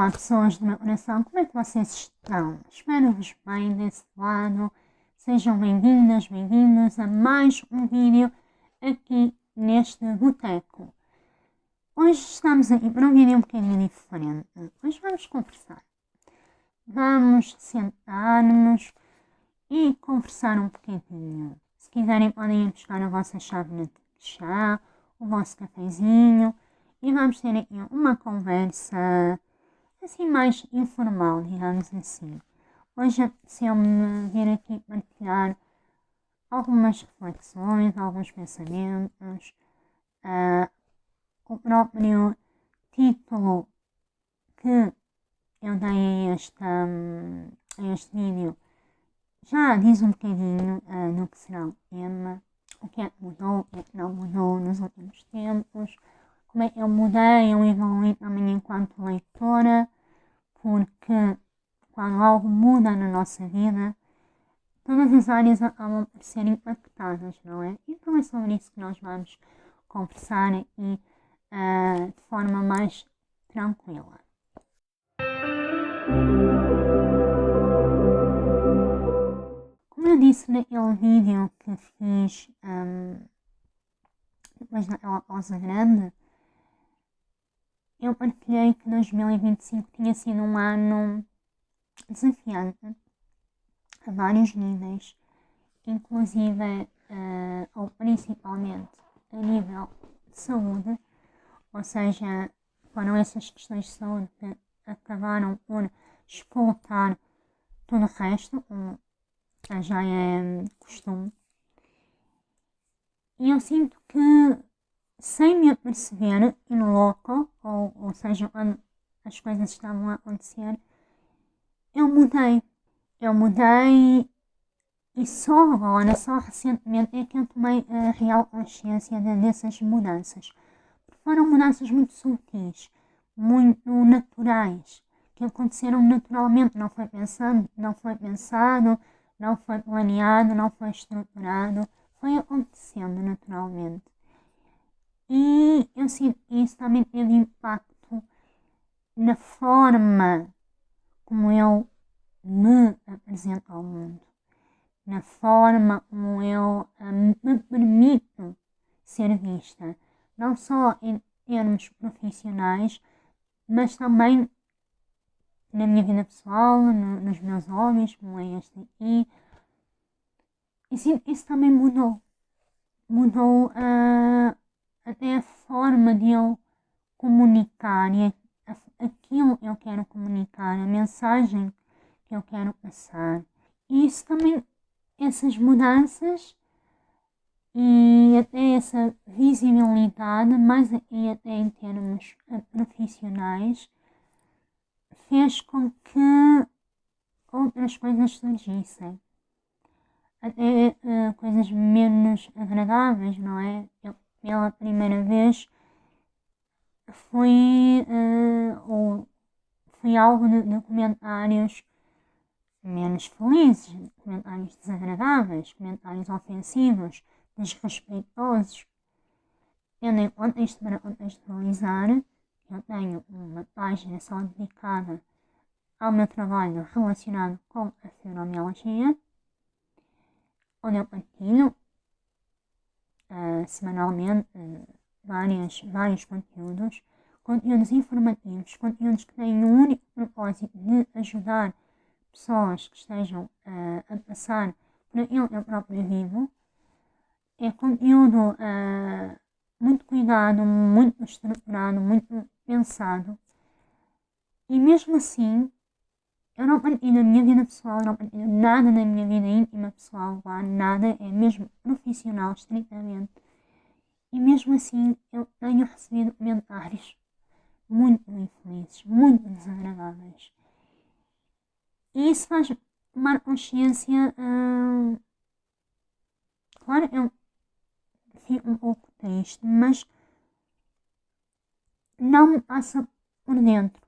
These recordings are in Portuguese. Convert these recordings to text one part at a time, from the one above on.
Olá pessoas do meu coração, como é que vocês estão? Espero-vos bem desse lado. Sejam bem-vindas, bem-vindos a mais um vídeo aqui neste boteco. Hoje estamos aqui para um vídeo um bocadinho diferente. Hoje vamos conversar. Vamos sentar-nos e conversar um bocadinho. Se quiserem podem ir buscar a vossa chávena de chá, o vosso cafezinho e vamos ter aqui uma conversa assim mais informal, digamos assim. Hoje apeteceu-me vir aqui partilhar algumas reflexões, alguns pensamentos. O próprio título que eu dei a este vídeo já diz um bocadinho no que será o tema, o que é que mudou, o que é que não mudou nos últimos tempos, como é que eu mudei, eu evoluí também enquanto leitora, porque quando algo muda na nossa vida, todas as áreas acabam por ser impactadas, não é? Então é sobre isso que nós vamos conversar aqui de forma mais tranquila. Como eu disse naquele vídeo que fiz depois daquela pausa grande, eu partilhei que 2025 tinha sido um ano desafiante a vários níveis, inclusive ou principalmente a nível de saúde, ou seja, foram essas questões de saúde que acabaram por explotar todo o resto, como já é costume. E eu sinto que, sem me aperceber in loco, ou seja, quando as coisas estavam a acontecer, eu mudei. Eu mudei e só agora, só recentemente, é que eu tomei a real consciência dessas mudanças. Foram mudanças muito sutis, muito naturais, que aconteceram naturalmente, não foi pensado, não foi planeado, não foi estruturado, foi acontecendo naturalmente. E eu sinto que isso também teve impacto na forma como eu me apresento ao mundo, na forma como eu me permito ser vista, não só em termos profissionais, mas também na minha vida pessoal, nos meus hobbies, como é este aqui. E sim, isso também mudou. Mudou até a forma de eu comunicar e aquilo que eu quero comunicar, a mensagem que eu quero passar. E isso também, essas mudanças e até essa visibilidade, mais e até em termos profissionais, fez com que outras coisas surgissem. Até coisas menos agradáveis, não é? Eu, pela primeira vez, fui alvo de comentários menos felizes, comentários desagradáveis, comentários ofensivos, desrespeitosos. Tendo em conta isto para contextualizar, eu tenho uma página só dedicada ao meu trabalho relacionado com a fibromialgia, onde eu partilho semanalmente vários conteúdos informativos, conteúdos que têm o único propósito de ajudar pessoas que estejam a passar por aquilo que eu próprio vivo. É conteúdo muito cuidado, muito estruturado, muito pensado. E mesmo assim, eu não partilho a minha vida pessoal, não partilho nada da minha vida íntima pessoal lá, nada, é mesmo profissional, estritamente. E mesmo assim, eu tenho recebido comentários muito infelizes, muito desagradáveis. E isso faz tomar consciência. Claro, eu fico um pouco triste, mas não me passa por dentro.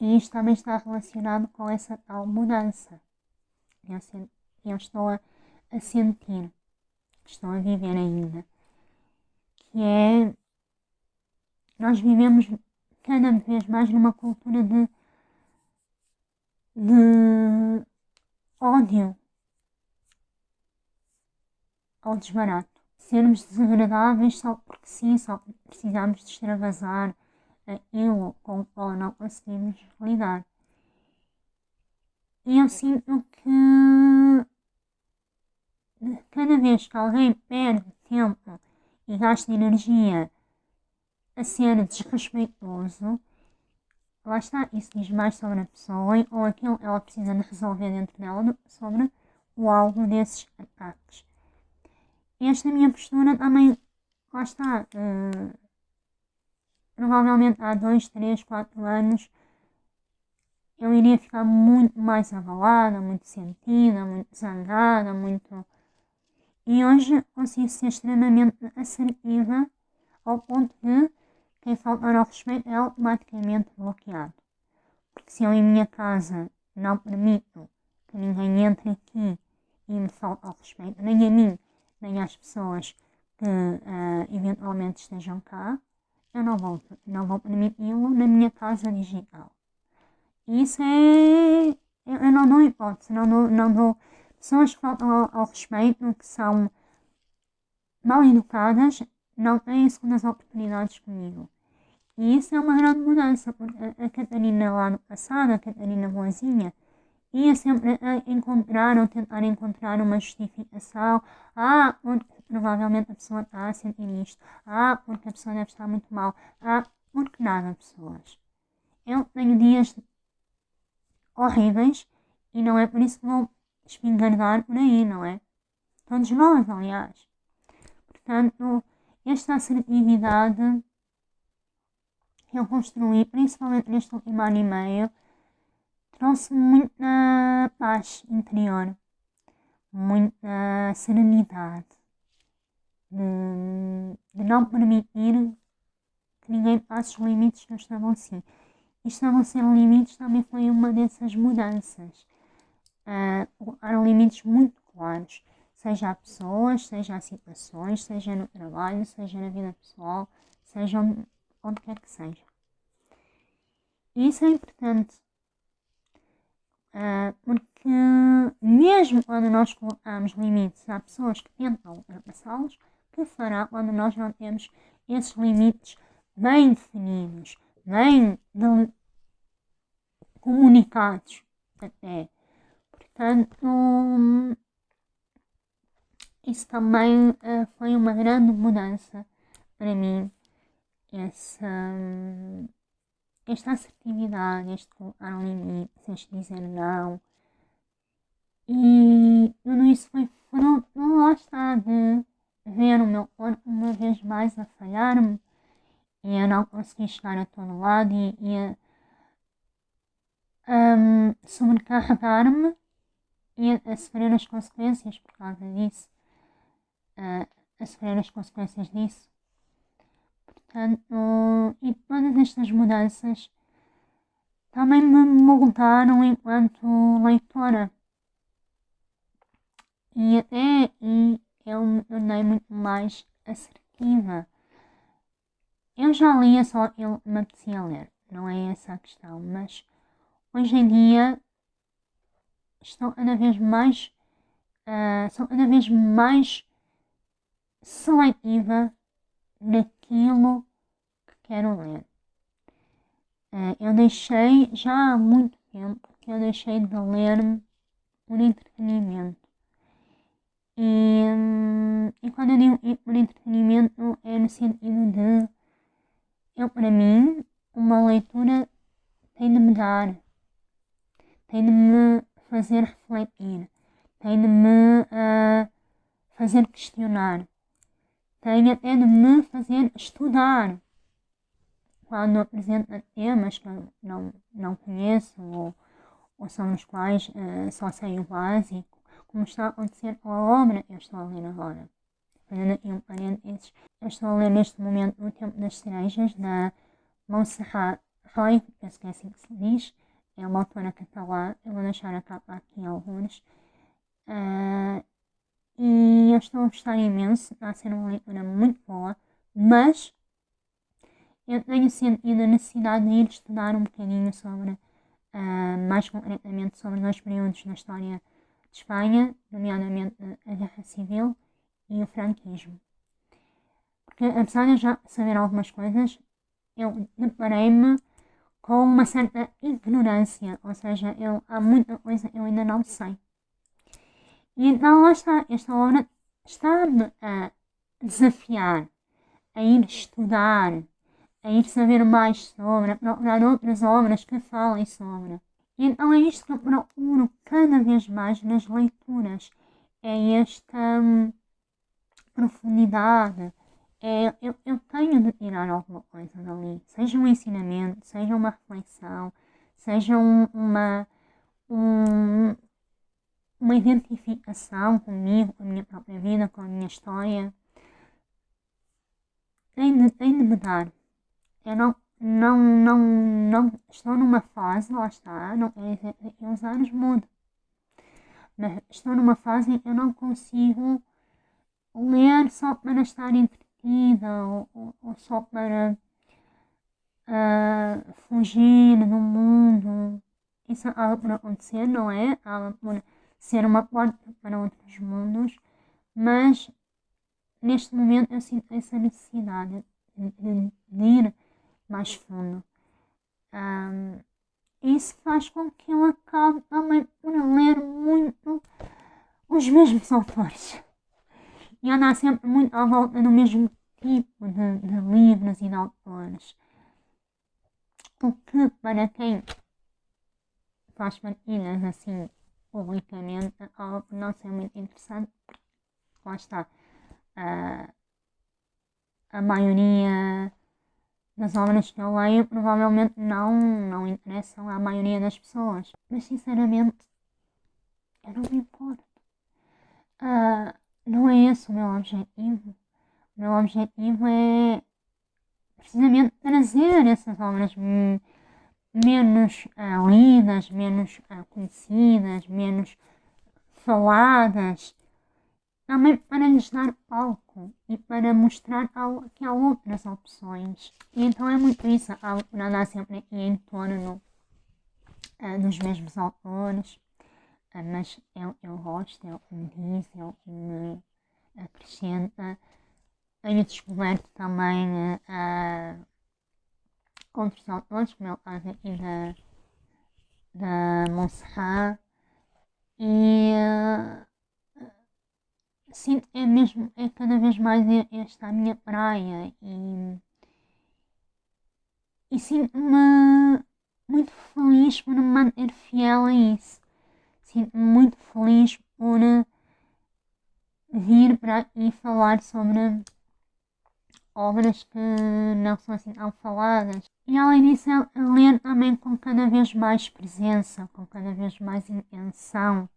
E isto também está relacionado com essa tal mudança. Eu estou a sentir, estou a viver ainda. Que é, nós vivemos cada vez mais numa cultura de ódio ao desbarato. Sermos desagradáveis só porque sim, só porque precisamos de extravasar aquilo com o qual não conseguimos lidar. E eu sinto que cada vez que alguém perde tempo e gasta energia a ser desrespeitoso, lá está, isso diz mais sobre a pessoa ou aquilo que ela precisa de resolver dentro dela sobre o alvo desses ataques. Esta minha postura também, lá está, provavelmente há 2, 3, 4 anos eu iria ficar muito mais abalada, muito sentida, muito zangada, muito... E hoje consigo ser extremamente assertiva ao ponto de quem faltar ao respeito é automaticamente bloqueado. Porque se eu em minha casa não permito que ninguém entre aqui e me falte ao respeito, nem a mim, nem às pessoas que eventualmente estejam cá, eu não vou permiti-lo na minha casa digital. E isso é... Eu não dou hipótese, não dou... Pessoas que faltam ao respeito, que são mal educadas, não têm segundas oportunidades comigo. E isso é uma grande mudança, porque a Catarina lá no passado, a Catarina boazinha, ia sempre encontrar ou tentar encontrar uma justificação. Porque provavelmente a pessoa está a sentir isto. Porque a pessoa deve estar muito mal. Porque nada, pessoas. Eu tenho dias horríveis e não é por isso que vou espingardar por aí, não é? Todos nós, aliás. Portanto, esta assertividade que eu construí, principalmente neste último ano e meio, trouxe muita paz interior, muita serenidade, de não permitir que ninguém passe os limites que eu estabeleci. E estabelecer limites também foi uma dessas mudanças. Colocar limites muito claros, seja a pessoas, seja a situações, seja no trabalho, seja na vida pessoal, seja onde quer que seja. E isso é importante, porque mesmo quando nós colocamos limites a pessoas que tentam ultrapassá-los, que fará quando nós não temos esses limites bem definidos, bem comunicados até. Portanto, isso também foi uma grande mudança para mim, esta assertividade, este colocar limites, este dizer não. E tudo isso foi fruto, lá está, de ver o meu corpo uma vez mais a falhar-me e a não conseguir chegar a todo lado e a sobrecarregar-me e a sofrer as consequências por causa disso, a sofrer as consequências disso. Portanto, e todas estas mudanças também me moldaram enquanto leitora. E até aí eu me tornei muito mais assertiva. Eu já lia só aquilo que me apetecia ler, não é essa a questão, mas hoje em dia estou cada vez mais, sou cada vez mais seletiva naquilo que quero ler. Eu deixei, já há muito tempo, que eu deixei de ler por entretenimento. E quando eu digo por entretenimento é no sentido de para mim, uma leitura tem de me dar, tem de me fazer refletir, tem de me fazer questionar, tem até de me fazer estudar. Quando apresenta temas que eu não conheço ou sobre os quais só sei o básico, como está a acontecer com a obra que eu estou a ler agora. Fazendo aqui um parênteses, eu estou a ler neste momento O Tempo das Cerejas, da Montserrat Roig, penso que é assim que se diz, é uma autora catalã, eu vou deixar a capa aqui alguns. E eu estou a gostar imenso, está a ser uma leitura muito boa, mas eu tenho sentido a necessidade de ir estudar um bocadinho sobre, mais concretamente, sobre dois períodos da história de Espanha, nomeadamente a Guerra Civil e o franquismo. Porque apesar de eu já saber algumas coisas, eu deparei-me com uma certa ignorância, ou seja, há muita coisa que eu ainda não sei. E então lá está, esta obra está-me a desafiar, a ir estudar, a ir saber mais sobre, a procurar outras obras que falem sobre. E então é isto que eu procuro cada vez mais nas leituras, é esta profundidade. Eu tenho de tirar alguma coisa dali, seja um ensinamento, seja uma reflexão, seja um, uma identificação comigo, com a minha própria vida, com a minha história. Tem de me dar. Eu não estou numa fase, lá está, não quer dizer que daqui a uns anos mude. Mas estou numa fase em que eu não consigo ler só para estar entretida ou só para fugir do mundo. Isso acaba por acontecer, não é? Acaba por ser uma porta para outros mundos, mas neste momento eu sinto essa necessidade de ir mais fundo. Isso faz com que eu acabe também por ler muito os mesmos autores e andar sempre muito à volta do mesmo tipo de livros e de autores. O que, para quem faz partilhas assim publicamente, acaba por não ser muito interessante. Lá está. A maioria das obras que eu leio provavelmente não interessam à maioria das pessoas. Mas sinceramente, eu não me importo. Não é esse o meu objetivo. O meu objetivo é precisamente trazer essas obras menos lidas, menos conhecidas, menos faladas, também para lhes dar palco e para mostrar que há outras opções. E então é muito isso, por andar sempre aqui em torno dos mesmos autores, mas eu gosto, é o que me diz, é o que me acrescenta. Tenho descoberto também outros autores, como é o caso aqui da Montserrat, e sinto que é cada vez mais esta a minha praia e sinto-me muito feliz por me manter fiel a isso. Sinto-me muito feliz por vir para aqui falar sobre obras que não são assim tão faladas. E além disso, ler também com cada vez mais presença, com cada vez mais intenção,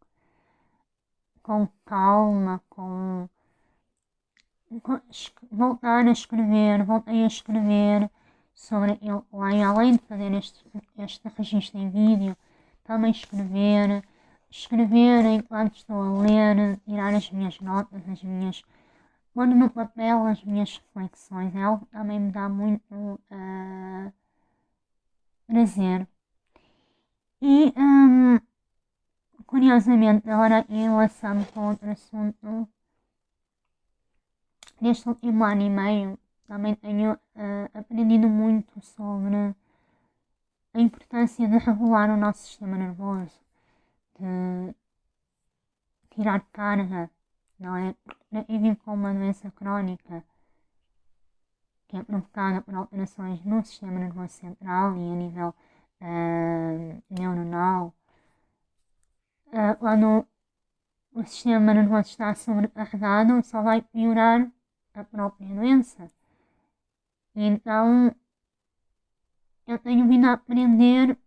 com calma, voltar a escrever, voltei a escrever sobre ele lá e além de fazer este registro em vídeo, também escrever enquanto estou a ler, tirar as minhas notas, pôr no papel as minhas reflexões, é algo que também me dá muito prazer. E curiosamente, agora em relação com outro assunto, neste último ano e meio também tenho aprendido muito sobre a importância de regular o nosso sistema nervoso, de tirar carga, não é? Porque eu vivo com uma doença crónica que é provocada por alterações no sistema nervoso central e a nível neuronal. Quando o sistema nervoso está sobrecarregado, só vai piorar a própria doença. E então eu tenho vindo a aprender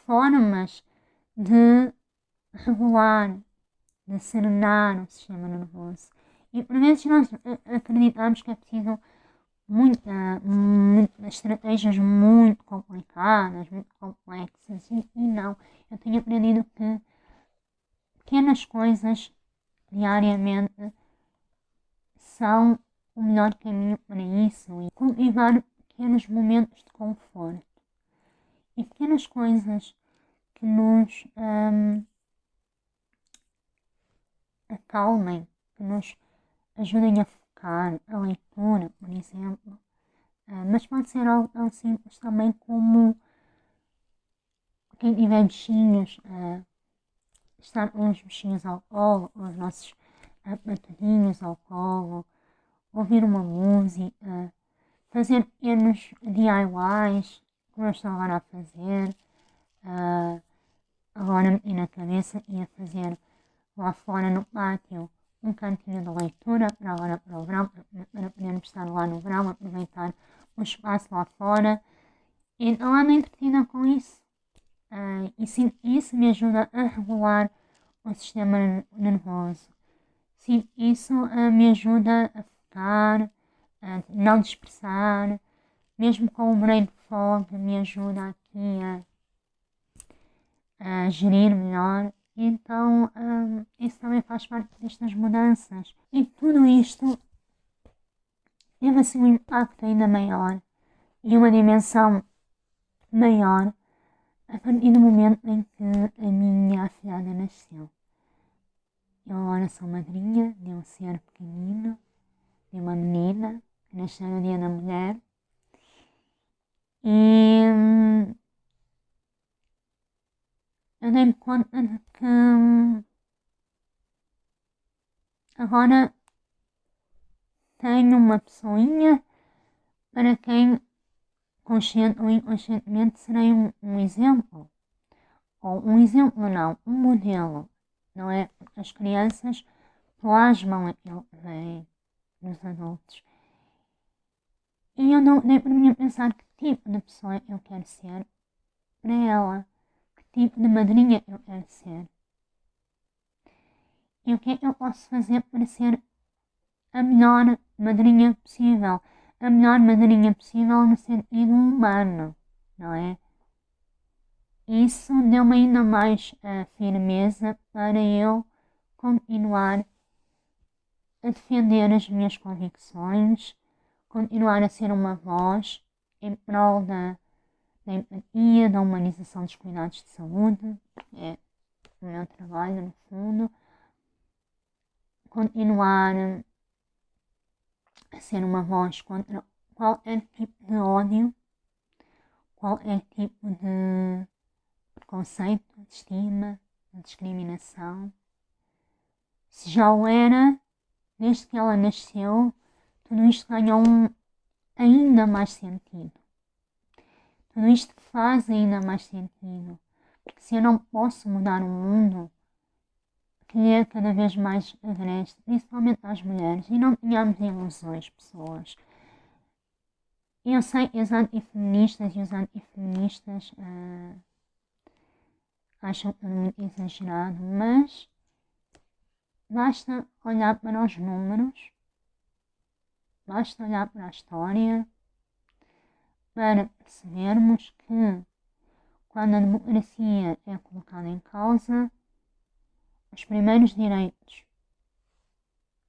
formas de regular, de serenar o sistema nervoso. E por vezes nós acreditamos que é preciso muitas estratégias muito complicadas, muito complexas, e não. Eu tenho aprendido que pequenas coisas diariamente são o melhor caminho para isso. E cultivar pequenos momentos de conforto e pequenas coisas que nos acalmem, que nos ajudem a focar a leitura, por exemplo. Mas pode ser algo tão simples também como quem tiver bichinhos, estar com os bichinhos ao colo, os nossos patudinhos ao colo, ouvir uma música, fazer pequenos DIYs, como eu estou agora a fazer. Agora meti na cabeça e a fazer lá fora no pátio um cantinho de leitura para agora para o verão, para podermos estar lá no verão, aproveitar o espaço lá fora. Então ando entretida com isso. E sim, isso me ajuda a regular o sistema nervoso. Sim, isso me ajuda a focar, a não dispersar, mesmo com o brain fog me ajuda aqui a gerir melhor. Então isso também faz parte destas mudanças. E tudo isto teve assim um impacto ainda maior e uma dimensão maior a partir do momento em que a minha afilhada nasceu. Eu agora sou madrinha de um ser pequenino, de uma menina que nasceu no Dia da Mulher. E eu dei-me conta de que agora tenho uma pessoinha para quem, consciente ou inconscientemente, serei um exemplo. Ou um exemplo não, um modelo. Não é? As crianças plasmam aquilo que vem nos adultos. E eu não dei para mim a pensar que tipo de pessoa eu quero ser para ela, que tipo de madrinha eu quero ser. E o que é que eu posso fazer para ser a melhor madrinha possível? A melhor madrinha possível no sentido humano, não é? Isso deu-me ainda mais firmeza para eu continuar a defender as minhas convicções, continuar a ser uma voz em prol da empatia, da humanização dos cuidados de saúde, que é o meu trabalho no fundo, continuar a ser uma voz contra qualquer tipo de ódio, qualquer tipo de preconceito, de estigma, de discriminação. Se já o era, desde que ela nasceu, tudo isto ganhou ainda mais sentido. Tudo isto faz ainda mais sentido. Porque se eu não posso mudar o mundo, que é cada vez mais agreste, principalmente às mulheres, e não tenhamos ilusões, pessoas. Eu sei que os antifeministas e os antifeministas acham tudo muito exagerado, mas basta olhar para os números, basta olhar para a história, para percebermos que quando a democracia é colocada em causa, os primeiros direitos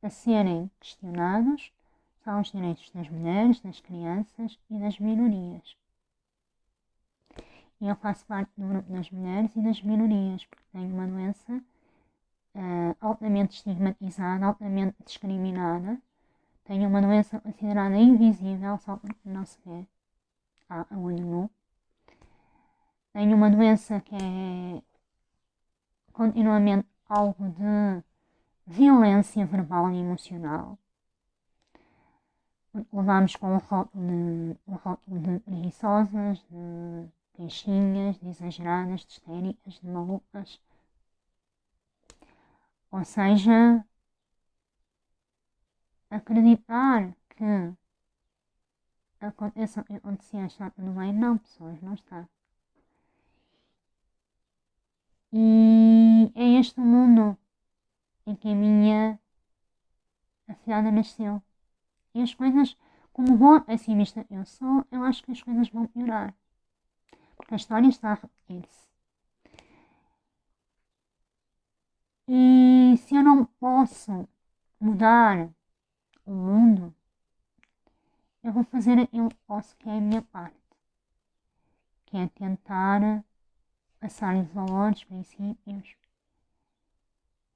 a serem questionados são os direitos das mulheres, das crianças e das minorias. E eu faço parte do grupo das mulheres e das minorias, porque tenho uma doença altamente estigmatizada, altamente discriminada. Tenho uma doença considerada invisível, só porque não se vê a olho nu. Tenho uma doença que é continuamente alvo de violência verbal e emocional. Levámos com o rótulo de preguiçosas, de queixinhas, de exageradas, de histéricas, de malucas. Ou seja, acreditar que aconteça o que acontecia, está tudo bem, não, pessoas, não está. E é este o mundo em que a minha afilhada nasceu. E as coisas, como boa pessimista eu sou, eu acho que as coisas vão piorar. Porque a história está a repetir-se. E se eu não posso mudar o mundo, eu vou fazer aquilo que posso, que é a minha parte, que é tentar passar os valores, princípios,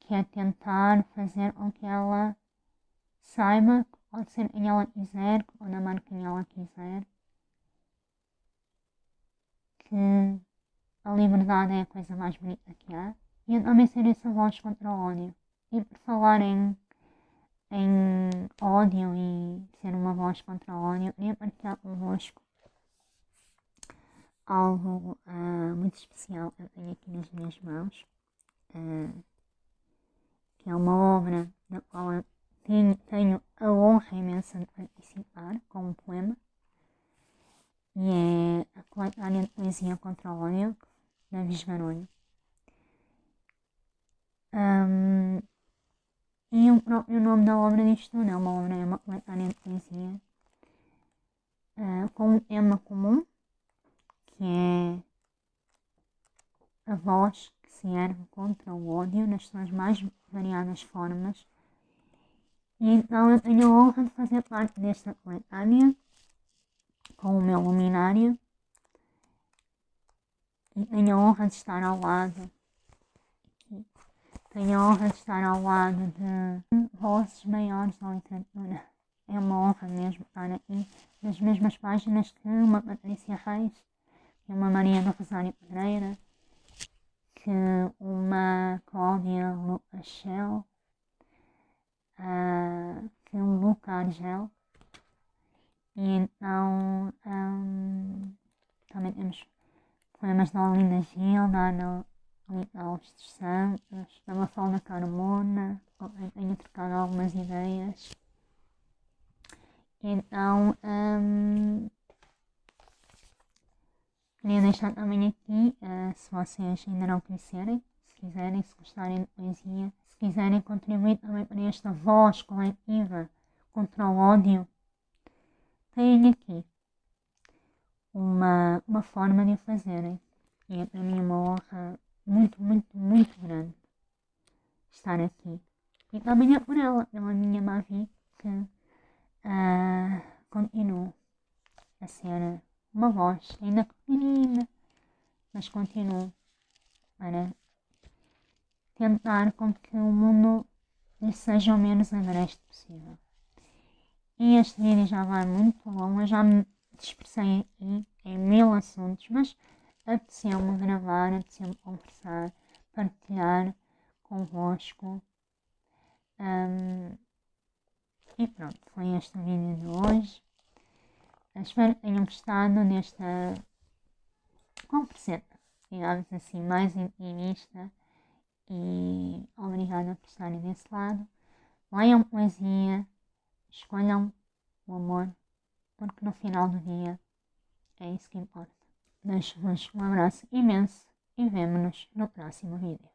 que é tentar fazer com que ela saiba que pode ser quem ela quiser, que pode amar quem ela quiser, que a liberdade é a coisa mais bonita que há, e eu também ser essa voz contra o ódio. E por falar em ódio e ser uma voz contra o ódio, eu queria partilhar convosco algo muito especial que eu tenho aqui nas minhas mãos, que é uma obra da qual eu tenho a honra imensa de participar com um poema, e é a coletânea de poesia contra o ódio, da Visgaronho. E o próprio nome da obra diz tudo, é uma coletânea de poesia com um tema comum, que é a voz que se ergue contra o ódio nas suas mais variadas formas. E então eu tenho a honra de fazer parte desta coletânea com o meu luminário e tenho a honra de estar ao lado. Tenho a honra de estar ao lado de vozes maiores da literatura. É uma honra mesmo estar aqui nas mesmas páginas que uma Patrícia Reis, que uma Maria do Rosário Pedreira, que uma Cláudia Lucachel, que um Luca Argel. E então também temos poemas da Olinda Gil, da Ana Alves dos Santos, da Mafalda Carmona, eu tenho trocado algumas ideias. Então queria deixar também aqui, se vocês ainda não conhecerem, se quiserem, se gostarem de poesia, se quiserem contribuir também para esta voz coletiva contra o ódio, têm aqui uma forma de o fazerem. E é para mim uma honra muito, muito, muito grande estar aqui. E também é por ela, pela minha Mavi, que continuo a ser uma voz, ainda pequenina, mas continuo para tentar com que o mundo lhe seja o menos agreste possível. E este vídeo já vai muito longo, eu já me dispersei aqui em 1000 assuntos, mas apeteceu-me gravar, apeteceu-me conversar, partilhar convosco. E pronto, foi este o vídeo de hoje. Espero que tenham gostado desta converseta, digamos assim, mais intimista. E obrigada por estarem desse lado. Leiam poesia, escolham o amor, porque no final do dia é isso que importa. Deixo-vos um abraço imenso e vemo-nos no próximo vídeo.